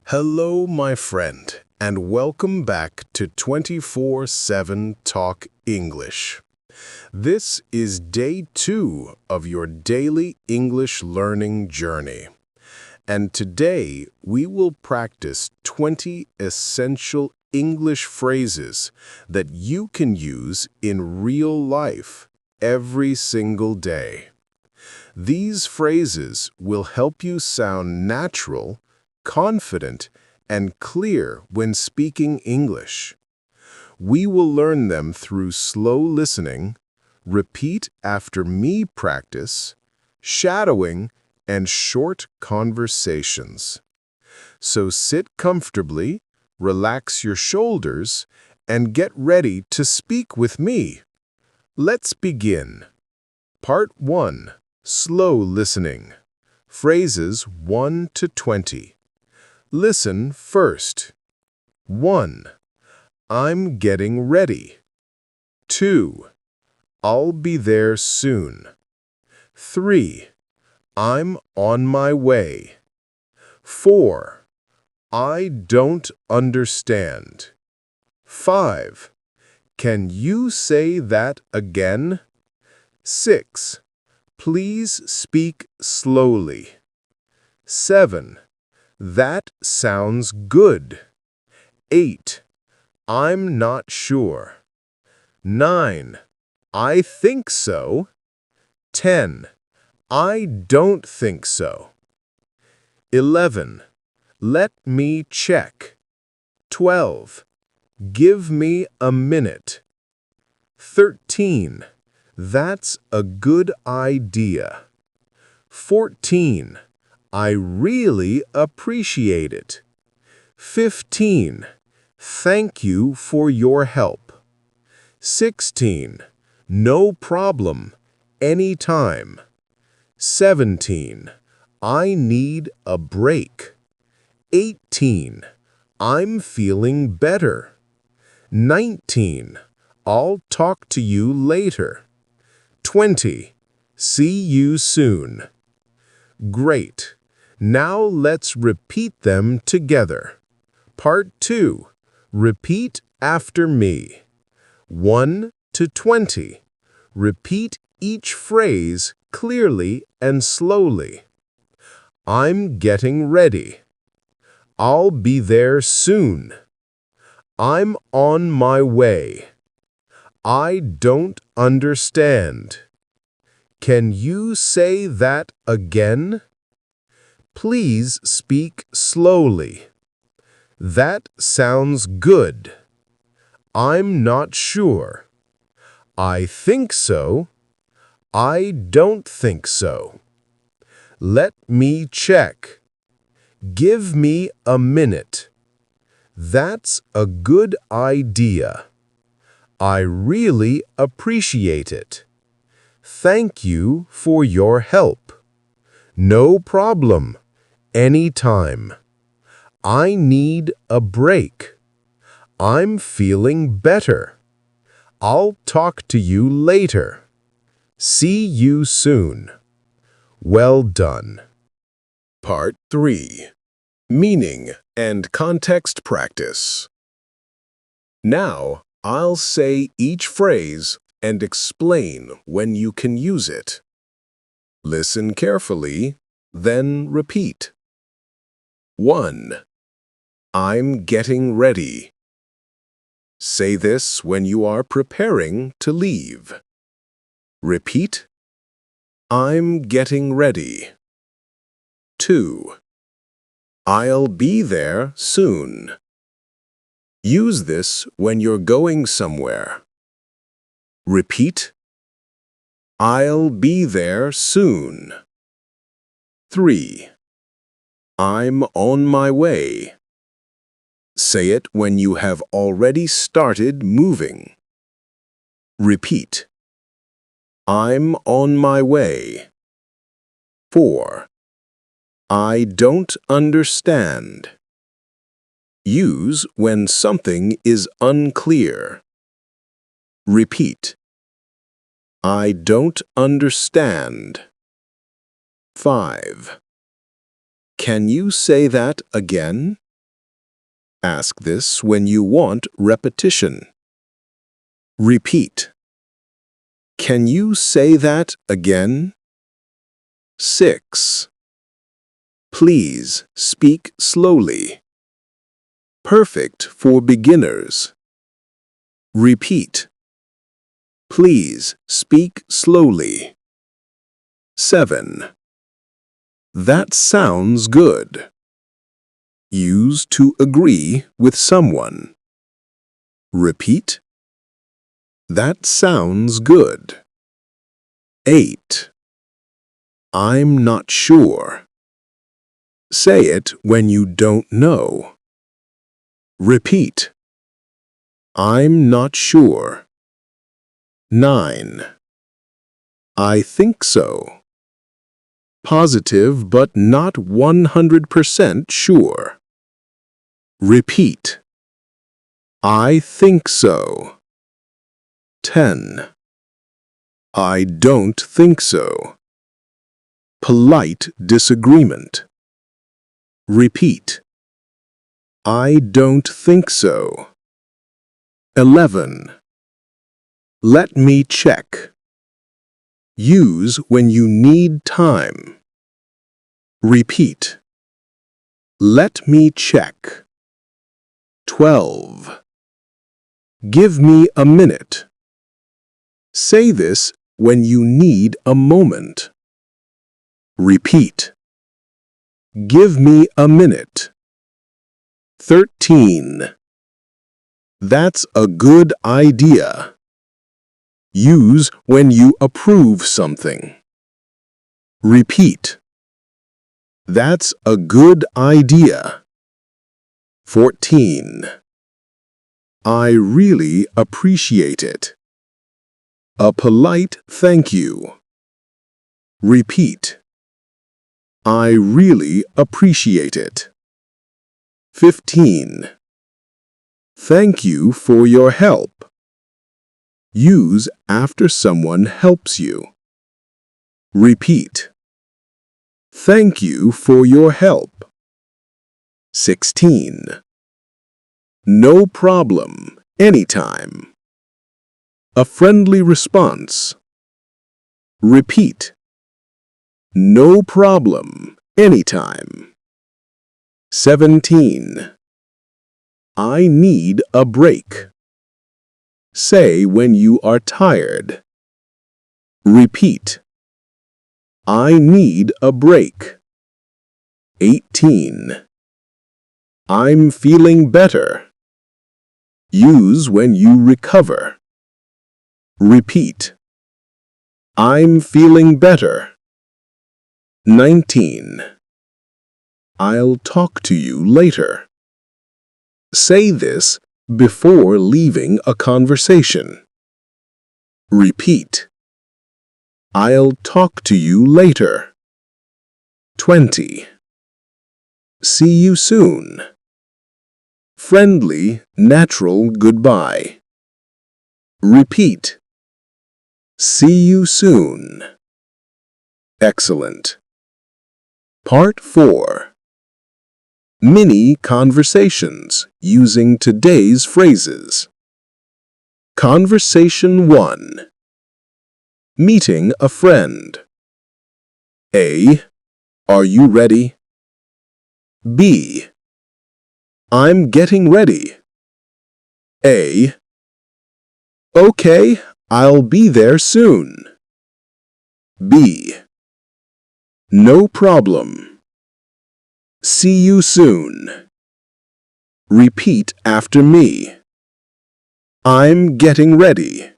Hello, my friend, and welcome back to 24/7 Talk English. This is day 2 of your daily English learning journey. And today we will practice 20 essential English phrases that you can use in real life every single day. These phrases will help you sound natural, confident, and clear when speaking English. We will learn them through slow listening, repeat after me practice, shadowing, and short conversations. So sit comfortably, relax your shoulders, and get ready to speak with me. Let's begin. Part 1. Slow listening. Phrases 1 to 20. Listen first. 1. I'm getting ready. 2. I'll be there soon. 3. I'm on my way. 4. I don't understand. 5. Can you say that again? 6. Please speak slowly. 7. That sounds good. 8. I'm not sure. 9. I think so. 10. I don't think so. 11. Let me check. 12. Give me a minute. 13. That's a good idea. 14. I really appreciate it. 15. Thank you for your help. 16. No problem, anytime. 17. I need a break. 18. I'm feeling better. 19. I'll talk to you later. 20. See you soon. Great. Now let's repeat them together. Part 2. Repeat after me. 1 to 20. Repeat each phrase clearly and slowly. I'm getting ready. I'll be there soon. I'm on my way. I don't understand. Can you say that again? Please speak slowly. That sounds good. I'm not sure. I think so. I don't think so. Let me check. Give me a minute. That's a good idea. I really appreciate it. Thank you for your help. No problem. Anytime. I need a break. I'm feeling better. I'll talk to you later. See you soon. Well done. Part 3. Meaning and context practice. Now, I'll say each phrase and explain when you can use it. Listen carefully, then repeat. 1. I'm getting ready. Say this when you are preparing to leave. Repeat. I'm getting ready. 2. I'll be there soon. Use this when you're going somewhere. Repeat. I'll be there soon. 3. I'm on my way. Say it when you have already started moving. Repeat. I'm on my way. 4. I don't understand. Use when something is unclear. Repeat. I don't understand. 5. Can you say that again? Ask this when you want repetition. Repeat. Can you say that again? 6. Please speak slowly. Perfect for beginners. Repeat. Please speak slowly. 7. That sounds good. Use to agree with someone. Repeat. That sounds good. 8. I'm not sure. Say it when you don't know. Repeat. I'm not sure. 9. I think so. Positive but not 100% sure. Repeat. I think so. 10. I don't think so. Polite disagreement. Repeat. I don't think so. 11. Let me check. Use when you need time. Repeat. Let me check. 12. Give me a minute. Say this when you need a moment. Repeat. Give me a minute. 13. That's a good idea. Use when you approve something. Repeat. That's a good idea. 14. I really appreciate it. A polite thank you. Repeat. I really appreciate it. 15. Thank you for your help. Use after someone helps you. Repeat. Thank you for your help. 16. No problem, anytime. A friendly response. Repeat. No problem, anytime. 17. I need a break. Say when you are tired. Repeat. I need a break. 18. I'm feeling better. Use when you recover. Repeat. I'm feeling better. 19. I'll talk to you later. Say this before leaving a conversation. Repeat. I'll talk to you later. 20. See you soon. Friendly, natural goodbye. Repeat. See you soon. Excellent. Part 4. Mini conversations using today's phrases. Conversation 1. Meeting a friend. A. Are you ready? B. I'm getting ready. A. Okay, I'll be there soon. B. No problem. See you soon. Repeat after me. I'm getting ready.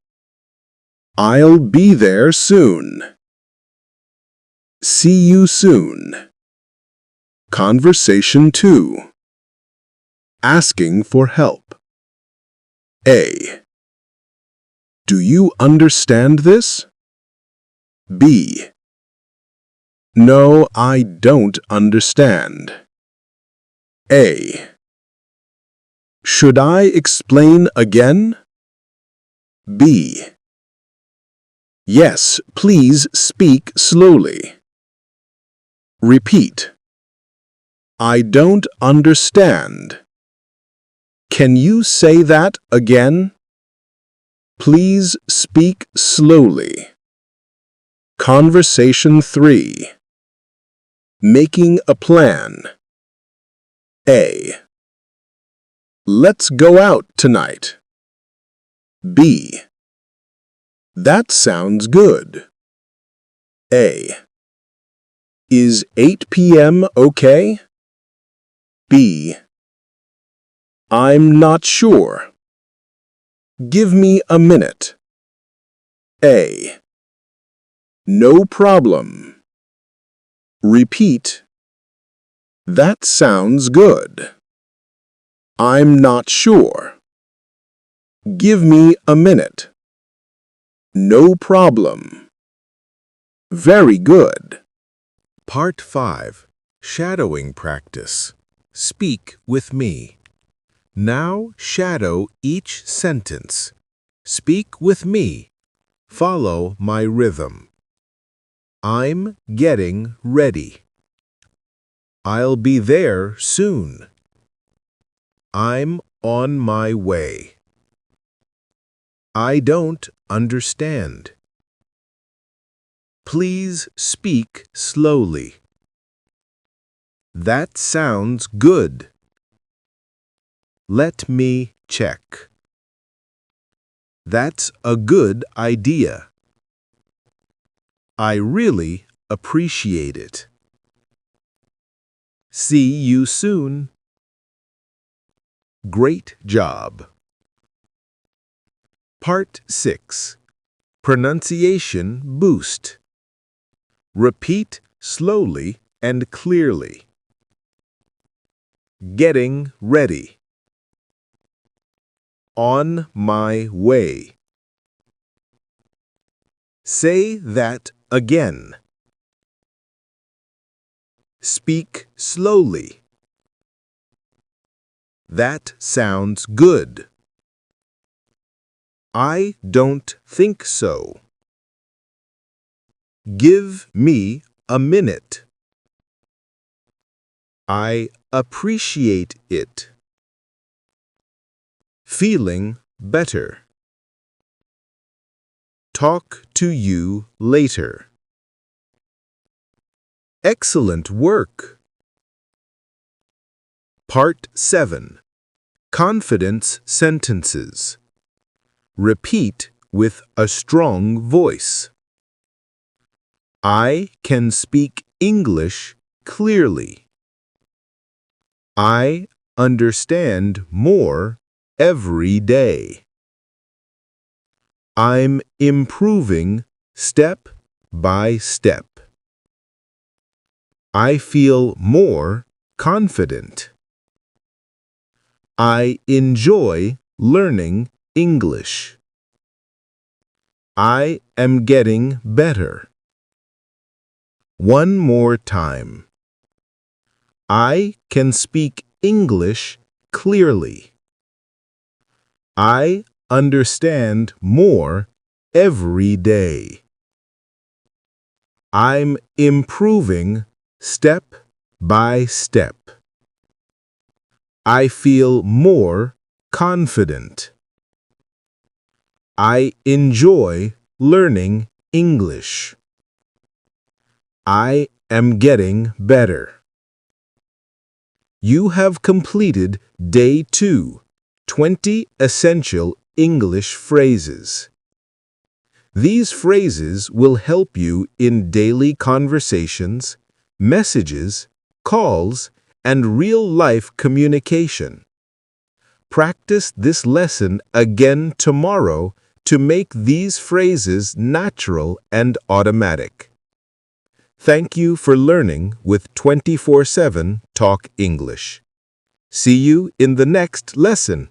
I'll be there soon. See you soon. Conversation 2. Asking for help. A. Do you understand this? B. No, I don't understand. A. Should I explain again? B. Yes, please speak slowly. Repeat. I don't understand. Can you say that again? Please speak slowly. Conversation 3. Making a plan. A. Let's go out tonight. B. That sounds good. A. Is 8 p.m. okay? B. I'm not sure. Give me a minute. A. No problem. Repeat. That sounds good. I'm not sure. Give me a minute. No problem. Very good. Part 5. Shadowing Practice. Speak with me. Now shadow each sentence. Speak with me. Follow my rhythm. I'm getting ready. I'll be there soon. I'm on my way. I don't understand. Please speak slowly. That sounds good. Let me check. That's a good idea. I really appreciate it. See you soon. Great job. Part 6. Pronunciation Boost. Repeat slowly and clearly. Getting ready. On my way. Say that again. Speak slowly. That sounds good. I don't think so. Give me a minute. I appreciate it. Feeling better. Talk to you later. Excellent work. Part 7. Confidence sentences. Repeat with a strong voice. I can speak English clearly. I understand more every day. I'm improving step by step. I feel more confident. I enjoy learning English. I am getting better. One more time. I can speak English clearly. I understand more every day. I'm improving step by step. I feel more confident. I enjoy learning English. I am getting better. You have completed Day 2, 20 Essential English Phrases. These phrases will help you in daily conversations, messages, calls, and real-life communication. Practice this lesson again tomorrow to make these phrases natural and automatic. Thank you for learning with 24/7 Talk English. See you in the next lesson.